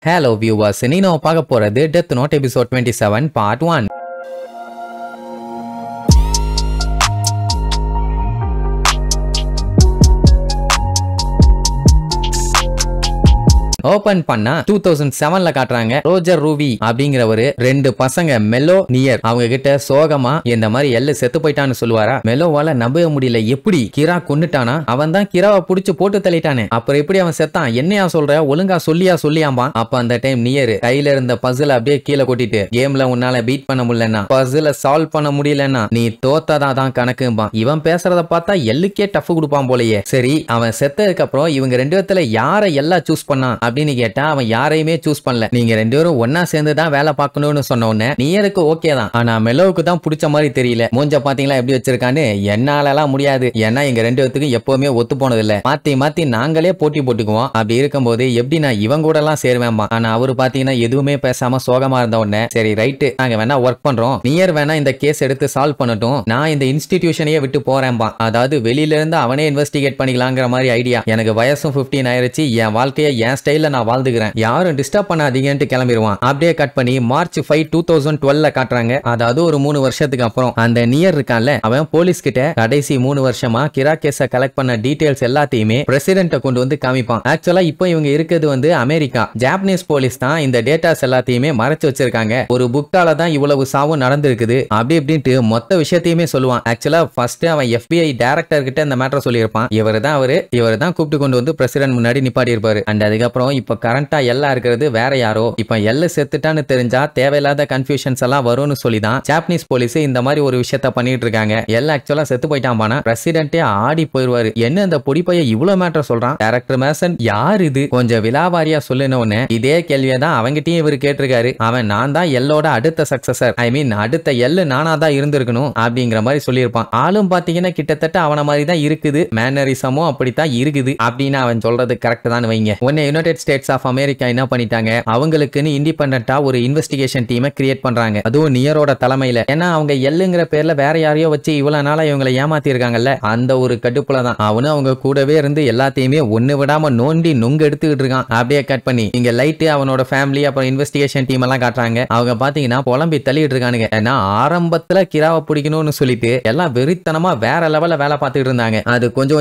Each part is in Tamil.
Hello viewers, இன்னைக்கு நம்ம பார்க்க போறது Death Note episode 27 part 1. Open பண்ணா 2007ல காட்டுறாங்க. ரோஜர் ரூவி அப்படிங்கிறவரு ரெண்டு பசங்க மெலோ நியர் அவங்க கிட்ட சோகமா இந்த மாதிரி எல்ல செத்து போயிட்டான்னு சொல்லுவாரா. மெலோவால நம்பவே முடியல. எப்படி கிரா கொன்னுட்டானா? அவன் தான் கிராவை புடிச்சு போட்டு தள்ளிட்டானே, அப்புறம் எப்படி அவன் செத்தான்? என்னையா சொல்ற? ஒழுங்கா சொல்லியாம்பா. அப்ப அந்த டைம் நியர் கையில இருந்த பசில் அப்படியே கீழே கொட்டிட்டு, கேம்ல உன்னால பீட் பண்ண முடியலன்னா, பசில சால்வ் பண்ண முடியலன்னா நீ தோத்ததான் கணக்கும்பா. இவன் பேசுறத பார்த்தா எல்லுக்கே டஃப் கொடுப்பான் போலயே. சரி, அவன் செத்ததுக்கு அப்புறம் இவங்க ரெண்டு பேத்துல யாரை எல்லாம் சூஸ் பண்ணா அப்படின்னு கேட்டா அவன் யாரையுமே சூஸ் பண்ணல. நீங்க ரெண்டு பேரும் ஒன்னா சேர்ந்து தான் வேலை பார்க்கணும்னு சொன்ன உடனே நியருக்கு ஓகே தான். ஆனா மெலோவுக்கு தான் பிடிச்ச மாதிரி தெரியல. மூஞ்ச பாத்தீங்களா எப்படி வச்சிருக்கான்னு? என்னாலலாம் முடியாது, ஏன்னா எங்க ரெண்டு பேத்துக்கும் எப்பவுமே ஒத்து போனது இல்ல. மாத்தி நாங்களே போட்டி போட்டுக்குவோம். அப்படி இருக்கும்போது எப்படி நான் இவங்க கூட எல்லாம் சேருவேன்பா. ஆனா அவரு பாத்தீங்கன்னா எதுவுமே பேசாம சோகமா இருந்த உடனே, சரி ரைட்டு, நாங்க வேணா ஒர்க் பண்றோம், நியர் வேணா இந்த கேஸ் எடுத்து சால்வ் பண்ணட்டும், நான் இந்த இன்ஸ்டிடியூஷனையே விட்டு போறேன்பா. அதாவது வெளியில இருந்து அவனே இன்வெஸ்டிகேட் பண்ணிக்கலாங்கிற மாதிரி ஐடியா. எனக்கு வயசும் 15 ஆயிருச்சு, என் வாழ்க்கைய என் ஸ்டைல்ல நான் வாழ்ந்துக்கிறேன், யாரும் டிஸ்டர்ப் பண்ணாதீங்கன்னு கிளம்பிடுவான். அப்படியே கட் பண்ணி மார்ச் 5, 2012 காட்டுறாங்க. அதாவது ஒரு 3 வருஷத்துக்கு அப்புறம் அந்த நியர் இருக்கான்ல, அவன் போலீஸ் கிட்ட கடைசி 3 வருஷமா கிரா கேஸ கலெக்ட் பண்ண டீடைல்ஸ் எல்லாத்தையுமே பிரசிடென்ட்ட கொண்டு வந்து காமிப்பான். ஆக்சுவலா இப்போ இவங்க இருக்கிறது வந்து அமெரிக்கா. ஜாப்பனீஸ் போலீஸ் தான் இந்த டேட்டாஸ் எல்லாத்தையுமே மறைச்சு வச்சிருக்காங்க. ஒரு புக்கால தான் இவ்வளவு சாவும் நடந்திருக்குது அப்படி இப்படின்ட்டு மொத்த விஷயத்தையுமே சொல்லுவான். ஆக்சுவலா ஃபர்ஸ்ட் அவன் FBI டைரக்டர் கிட்ட இந்த மேட்டர் சொல்லியிருப்பான். இவர் தான் கூப்பிட்டு கொண்டு வந்து பிரசிடென்ட் முன்னாடி நிப்பாட்டி இருப்பாரு. அண்ட் அதுக்கப்புறம் இப்ப கரண்டா எல்லாம் இருக்கிறது வேற யாரோ. இப்ப எல்ல செத்துட்டான்னு தெரிஞ்சா தேவையில்லாத கன்ஃபியூஷன்ஸ் எல்லாம் வரும்னு சொல்லி தான் ஜாப்பனீஸ் போலீஸ் இந்த மாதிரி ஒரு விஷயத்த பண்ணிட்டு இருக்காங்க. எல்லாம் ஆக்சுவலா செத்து போயிட்டான் பானா பிரசிடென்ட்டே ஆடி போயிருவாரு. என்ன இந்த பொடி பைய இவ்வளவு மேட்டர் சொல்றான்? டைரக்டர் மேசன் யார் இது? கொஞ்சம் விலாவாரியா சொல்லுனோன்னு இதே கேள்வியை தான் அவங்கிட்டயும் இவர் கேட்டிருக்காரு. அவன் நான் தான் எல்லோட அடுத்த சக்சஸர், ஐ மீன் அடுத்த எல்லு நானா தான் இருந்திருக்கணும் அப்படிங்கிற மாதிரி சொல்லியிருப்பான். ஆளும் பாத்தீங்கன்னா கிட்டத்தட்ட அவன மாதிரி தான் இருக்குது, மேனரிசமும் அப்படித்தான் இருக்குது அப்படின்னு அவன் சொல்றது கரெக்ட் தான் வைங்க. உடனே யுனைடெட் ஸ்டேட்ஸ் ஆஃப் அமெரிக்கா என்ன பண்ணிட்டாங்க, அவங்களுக்குன்னு இண்டிபெண்டன்ட்டா ஒரு இன்வெஸ்டிகேஷன் டீமை கிரியேட் பண்றாங்க. அதுவும் நியரோட தலைமையில. ஏன்னா அவங்க எல்லுங்கிற பேர்ல வேற யாரையோ வச்சு இவ்வளவு நாளா இவங்களை ஏமாத்தி இருக்காங்கல்ல, அந்த ஒரு கடுப்புல தான் அவனும் அவங்க கூடவே இருந்து எல்லாத்தையுமே ஒண்ணு விடாம நோண்டி நொங்கு எடுத்துக்கிட்டு இருக்கான். அப்படியே கட் பண்ணி இங்க லைட் அவனோட ஃபேமிலி அப்புறம் இன்வெஸ்டிகேஷன் டீம் எல்லாம் காட்டுறாங்க. அவங்க பாத்தீங்கன்னா புலம்பி தள்ளிட்டு இருக்கானுங்க. ஏன்னா ஆரம்பத்துல கிராவை பிடிக்கணும்னு சொல்லிட்டு எல்லாம் வெறித்தனமா வேற லெவல்ல வேலை பார்த்துட்டு இருந்தாங்க. அது கொஞ்சம்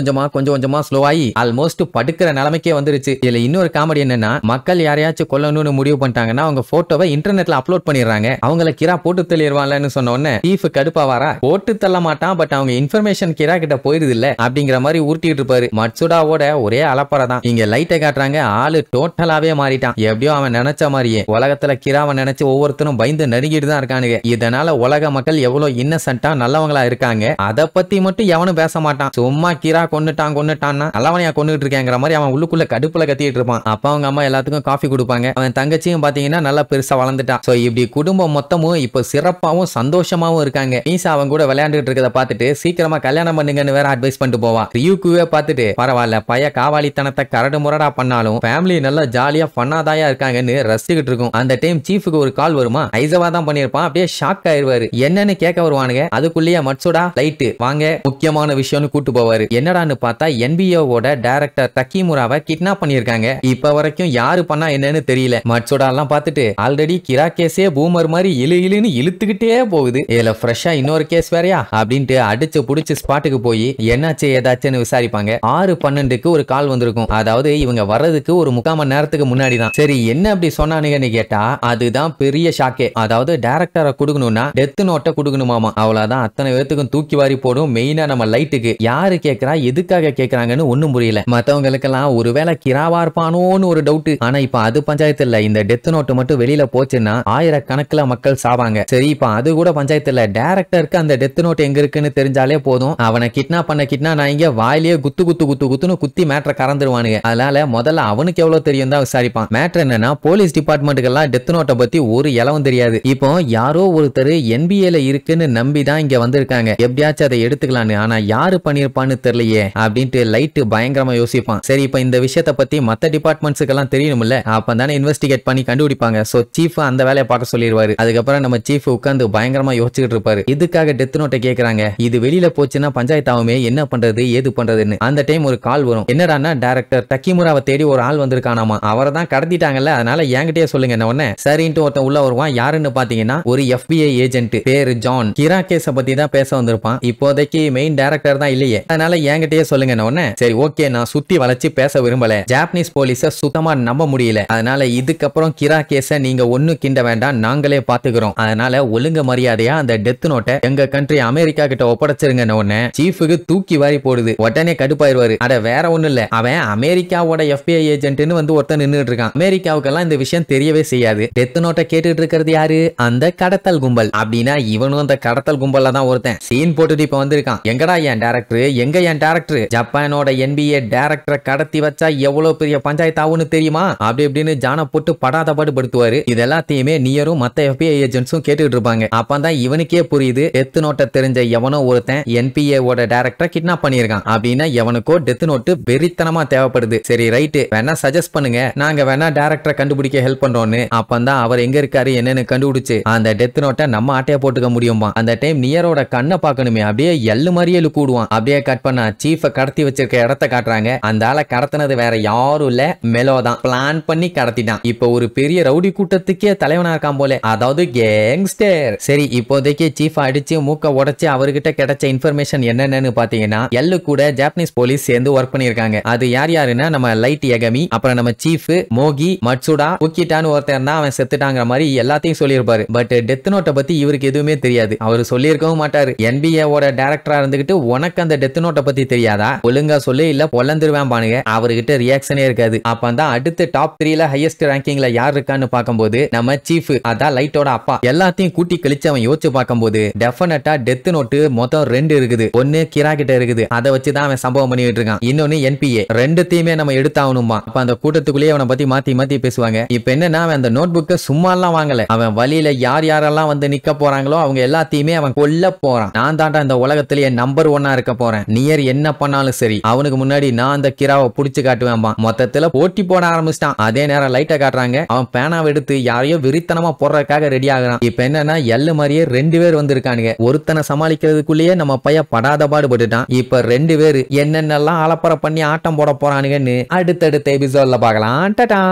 கொஞ்சமா ஸ்லோ ஆகி ஆல்மோஸ்ட் படுக்கிற நிலைமைக்கே வந்துருச்சு. இதுல இன்னொரு காமெடி என்னன்னா, மக்கள் யாரையாச்சும் கொல்லணும்னு முடிவு பண்ணிட்டாங்கன்னா அவங்க போட்டோவை இன்டர்நெட்ல அப்லோட் பண்ணிடுறாங்க. அவங்கள கிரா போட்டு தள்ளிடுவாங்கன்னு சொன்ன உடனே சீஃப் கடுப்பாவாரா, போட்டு தள்ள மாட்டான், பட் அவங்க இன்ஃபர்மேஷன் கிரா கிட்ட போயிருது இல்ல அப்படிங்கிற மாதிரி உருட்டிட்டு இருப்பாரு. மட்சுடாவோட ஒரே அலப்பறை தான். இங்க லைட்டை காட்டுறாங்க, ஆளு டோட்டலாவே மாறிட்டான். எப்படியோ அவன் நினைச்ச மாதிரியே உலகத்துல கிராவை நினைச்சு ஒவ்வொருத்தரும் பயந்து நடுங்கிட்டு தான் இருக்கானுங்க. இதனால உலக மக்கள் எவ்வளவு இன்னசென்ட்டா நல்லவங்களா இருக்காங்க அதை பத்தி மட்டும் எவனும் பேச மாட்டான். சும்மா கிரா கொன்னுட்டான்னா நல்லவனையா கொண்டுட்டு இருக்கேங்கிற மாதிரி அவன் உள்ளுக்குள்ள கடுப்புல கத்திட்டு இருப்பான். அப்ப அவங்க அம்மா எல்லாத்துக்கும் காஃபி கொடுப்பாங்க. அவன் தங்கச்சியும் பாத்தீங்கன்னா நல்லா பெருசா வளர்ந்துட்டான். சோ இப்படி குடும்பம் மொத்தமும் இப்ப சிறப்பாவும் சந்தோஷமாவும் இருக்காங்க. மீசா அவன் கூட விளையாண்டுட்டு இருக்கத பார்த்துட்டு சீக்கிரமா கல்யாணம் பண்ணுங்கன்னு வேற அட்வைஸ் பண்ணிட்டு போவான். ரியூக்குவே பார்த்துட்டு பரவாயில்ல பைய காவாலித்தனத்தை கரடு முரடா பண்ணாலும் ஃபேமிலி நல்லா ஜாலியா ஃபன்னாதாயா இருக்காங்கன்னு ரசிச்சுக்கிட்டு இருக்கும். அந்த டைம் சீஃபுக்கு ஒரு கால் வருமா, ஐசவா தான் பண்ணிருப்பான். அப்படியே ஷாக் ஆயிருவாரு. என்னன்னு கேட்க வருவானுங்க. அதுக்குள்ளேயே மட்சுடா லைட்டு வாங்க முக்கியமான விஷயம்னு கூட்டு போவாரு. என்னடான்னு பார்த்தா NBA-வோட டைரக்டர் தக்கிமுராவை கிட்னாப் பண்ணிருக்காங்க. இப்ப வரைக்கும் யாரு பண்ணா என்னன்னு தெரியல. மட்சுடா எல்லாம் பார்த்துட்டு ஆல்ரெடி கிரா கேஸே பூமர் மாதிரி இழுன்னு இழுத்துக்கிட்டே போகுது, இதுல ஃப்ரெஷ்ஷா இன்னொரு கேஸ் வேறையா அப்படின்ட்டு அடிச்சு புடிச்சு ஸ்பாட்டுக்கு போய் என்னாச்சு ஏதாச்சுன்னு விசாரிப்பாங்க. 6:12க்கு ஒரு கால் வந்திருக்கும். அதாவது இவங்க வர்றதுக்கு ஒரு 3/4 மணி நேரத்துக்கு முன்னாடி தான். சரி என்ன அப்படி சொன்னானுங்கன்னு கேட்டா அதுதான் பெரிய ஷாக்கே. அதாவது டைரக்டரை கொடுக்கணும்னா டெத் நோட்டை கொடுக்கணுமாமா. அவ்வளவுதான், அத்தனை பேத்துக்கும் தூக்கி வாரி போடும். மெயினா நம்ம லைட்டுக்கு யாரு கேட்கறா எதுக்காக கேட்கறாங்கன்னு ஒண்ணும் புரியல. மத்தவங்களுக்கெல்லாம் ஒருவேளை கிராவா இருப்பானோன்னு ஒரு டவுட். ஆனா இப்ப அது பஞ்சாயத்து இல்ல. இந்த டெத் நோட்டு மட்டும் வெளியில போச்சுன்னா ஆயிரக்கணக்கில் மக்கள் சாவாங்க. சரி இப்ப அது கூட பஞ்சாயத்து இல்ல. டைரக்டருக்கு அந்த டெத் நோட் எங்க இருக்குன்னு தெரிஞ்சாலே போதும், அவனை கிட்னாப் நான் இங்க வாயிலேயே குத்துன்னு குத்தி மேட்டரை கறந்துருவானுங்க. அதனால முதல்ல அவனுக்கு எவ்வளவு தெரியும் தான் விசாரிப்பான். மேட்டர் என்னன்னா, போலீஸ் டிபார்ட்மெண்ட்டுக்கெல்லாம் டெத் நோட்டை பத்தி ஒரு இலவும் தெரியாது. இப்போ யாரோ ஒருத்தர் NBA-ல இருக்குன்னு நம்பி தான் இங்க வந்திருக்காங்க, எப்படியாச்சும் அதை எடுத்துக்கலான்னு. ஆனா யாரு பண்ணிருப்பான்னு தெரியலையே அப்படின்ட்டு லைட் பயங்கரமா யோசிப்பான். சரி இப்ப இந்த விஷயத்தை பத்தி மத்த டிபார்ட்மெண்ட்ஸ்க்கு எல்லாம் தெரியணும்ல, அப்பதானே இன்வெஸ்டிகேட் பண்ணி கண்டுபிடிப்பாங்க. சோ சீஃப் அந்த வேலையை பார்க்க சொல்லிடுவாரு. அதுக்கப்புறம் நம்ம சீஃப் உட்கார்ந்து பயங்கரமா யோசிச்சுட்டு இருப்பாரு. இதுக்காக டெத் நோட்டை கேக்குறாங்க. இது வெளியில போச்சுன்னா பஞ்சாயத்தாவுமே என்ன பண்றது ஏது பண்றதுன்னு. அந்த டைம் ஒரு கால் வரும். என்னடான்னா டைரக்டர் டக்கிமுராவை தேடி ஒரு ஆள் வந்திருக்கானாமா, அவரை தான் கடத்திட்டாங்கல்ல, அதனால என்கிட்டயே சொல்லுங்க. உடனே சரின்ட்டு ஒருத்தன் உள்ள வருவான். யாருன்னு பாத்தீங்கன்னா ஒரு FBI ஏஜென்ட், பேரு ஜான். கிரா கேஸ பத்தி தான் பேச வந்திருப்பான். இப்போதைக்கு மெயின் டைரக்டர் தான் இல்லையே, அதனால என்கிட்டயே சொல்லுங்க. உடனே சரி ஓகே, நான் சுத்தி வளைச்சு பேச விரும்பல. ஜாப்பனீஸ் போலீஸ சுத்தமா நம்ப முடியல, அதனால இதுக்கப்புறம் கிரா கேஸ நீங்க ஒண்ணு கிண்ட வேண்டாம், நாங்களே பாத்துக்கிறோம். அதனால ஒழுங்கு மரியாதையா அந்த டெத் நோட்டை எங்க கண்ட்ரி அமெரிக்கா கிட்ட ஒப்படைச்சிருங்க. உடனே சீஃபுக்கு தூக்கி வாரி போடுது. உடனே கடுப்பாயிருவாரு. அட வேற ஒண்ணு இல்ல, அவன் அமெரிக்காவோட FBI ஏஜென்ட்னு வந்து ஒருத்தன் நின்னுட்டு இருக்கான். அமெரிக்காவுக்கெல்லாம் இந்த விஷயம் தெரியவே செய்யாது. டெத் நோட்டை கேட்டுட்டு இருக்கிறது யாரு? அந்த கடத்தல் கும்பல். அப்படின்னா இவனும் அந்த கடத்தல் கும்பல்ல தான் ஒருத்தன். சீன் போட்டுட்டு இப்ப வந்திருக்கான். எங்கடா என் டைரக்டர், எங்க என் டைரக்டர்? ஜப்பானோட NBA டைரக்டரை கடத்தி வச்சா எவ்வளவு பெரிய பஞ்சாயத்து ஆகும்னு தெரியுமா? அப்படி இப்படின்னு ஜான போட்டு படாத பாடுபடுத்துவாரு. இது எல்லாத்தையுமே நியரும் மத்த FBI ஏஜென்ட்ஸும் கேட்டுட்டு இருப்பாங்க. அப்பதான் இவனுக்கே புரியுது, டெத் நோட்டை தெரிஞ்ச எவனோ ஒருத்தன் NPA ஓட டைரக்டரை கிட்னாப் பண்ணிருக்கான். அப்படின்னா எவனுக்கோ டெத் நோட்டு வெறித்தனமா தேவைப்படுது. சரி ரைட்டு, வேணா சஜஸ்ட் பண்ணுங்க, நாங்க வேணா டைரக்டரை கண்டுபிடிக்க ஹெல்ப் பண்றோம்னு. அப்பதான் அவர் எங்க இருக்காரு என்னன்னு கண்டுபிடிச்சு அந்த டெத் நோட்டை நம்ம ஆட்டையை போட்டுக்க முடியுமா. அந்த டைம் நியரோட கண்ணை பார்க்கணுமே, அப்படியே எள்ளு மாதிரியே கூடுவான். அப்படியே கட் பண்ணா சீஃப கடத்தி வச்சிருக்க இடத்த காட்டுறாங்க. அந்த ஆளை கடத்தினது வேற யாரும் இல்ல, மெலோ தான். பிளான் பண்ணி கடத்திட்டான். இப்ப ஒரு பெரிய ரவுடி கூட்டத்துக்கே தலைவனா இருக்கான் போல, அதாவது கேங்ஸ்டர். சரி இப்போதைக்கு சீஃப் அடிச்சு மூக்க உடைச்சு அவர்கிட்ட கிடைச்ச இன்ஃபர்மேஷன் என்னன்னு பாத்தீங்கன்னா, எல்லு கூட ஜாப்பனீஸ் போலீஸ் சேர்ந்து ஒர்க் பண்ணிருக்காங்க. அது யார் யாருன்னா நம்ம லைட் யகமி, அப்புறம் நம்ம சீஃப் மோகி, மட்சுடா, உக்கிட்டான்னு ஒருத்தர் தான் அவன் செத்துட்டாங்கிற மாதிரி எல்லாத்தையும் சொல்லியிருப்பாரு. பட் டெத் நோட்டை பத்தி இவருக்கு எதுவுமே தெரியாது. அவர் சொல்லியிருக்கவும் மாட்டாரு. NBA ஓட டைரக்டரா இருந்துகிட்டு உனக்கு அந்த டெத் நோட்டை பத்தி தெரியாதா, ஒழுங்கா சொல்லு இல்ல பொல்லந்துருவேன் பானுங்க. அவர்கிட்ட ரியாக்ஷனே இருக்காது. அப்பதான் அடுத்து டாப் 3ல ஹையஸ்ட் ரேங்கிங்ல யார் இருக்கான்னு பார்க்கும்போது நம்ம சீஃப், அதான் லைட்டோட அப்பா. எல்லாத்தையும் கூட்டி கழிச்சு அவன் யோசிச்சு பார்க்கும்போது டெஃபினட்டா டெத் நோட்டு மொத்தம் 2 இருக்குது. ஒன்னு கிரா கிட்ட இருக்குது, அதை வச்சுதான் அவன் சம்பவம் பண்ணிட்டு இருக்கான். இன்னொன்னு NPA. ரெண்டுத்தையுமே நம்ம எடுத்தாகணுமா. அப்ப அந்த கூட்டத்துக்குள்ளேயே அவனை பத்தி மாத்தி மாத்தி பேசுவாங்க. இப்ப என்னன்னா அவன் அந்த நோட் புக்கை சும்மா எல்லாம் வாங்கல. அவன் வழியில யார் யாரெல்லாம் வந்து நிக்க போறாங்களோ அவங்க எல்லாத்தையுமே அவன் கொல்ல போறான். நான் தாண்டா இந்த உலகத்திலேயே நம்பர் 1 இருக்க போறேன். நியர் என்ன பண்ணாலும் சரி, அவனுக்கு முன்னாடி நான் அந்த கிராவை புடிச்சு காட்டுவேன். மொத்தத்துல போட்டி போட ஆரம்பிச்சிட்டான். அதே நேரம் லைட்டை காட்டுறாங்க. அவன் பேனாவை எடுத்து யாரையோ விரித்தனமா போடுறதுக்காக ரெடி ஆகுறான். இப்ப என்னன்னா எல்லு மாதிரியே 2 பேர் வந்திருக்கானுங்க. ஒருத்தனை சமாளிக்கிறதுக்குள்ளேயே நம்ம பையன் படாத பாடுபட்டுட்டான். இப்ப 2 பேர் என்னென்னலாம் அலப்பறை பண்ணி ஆட்டம் போட போறானுங்கன்னு அடுத்தடுத்த எபிசோட்ல பார்க்கலாம். டாடா.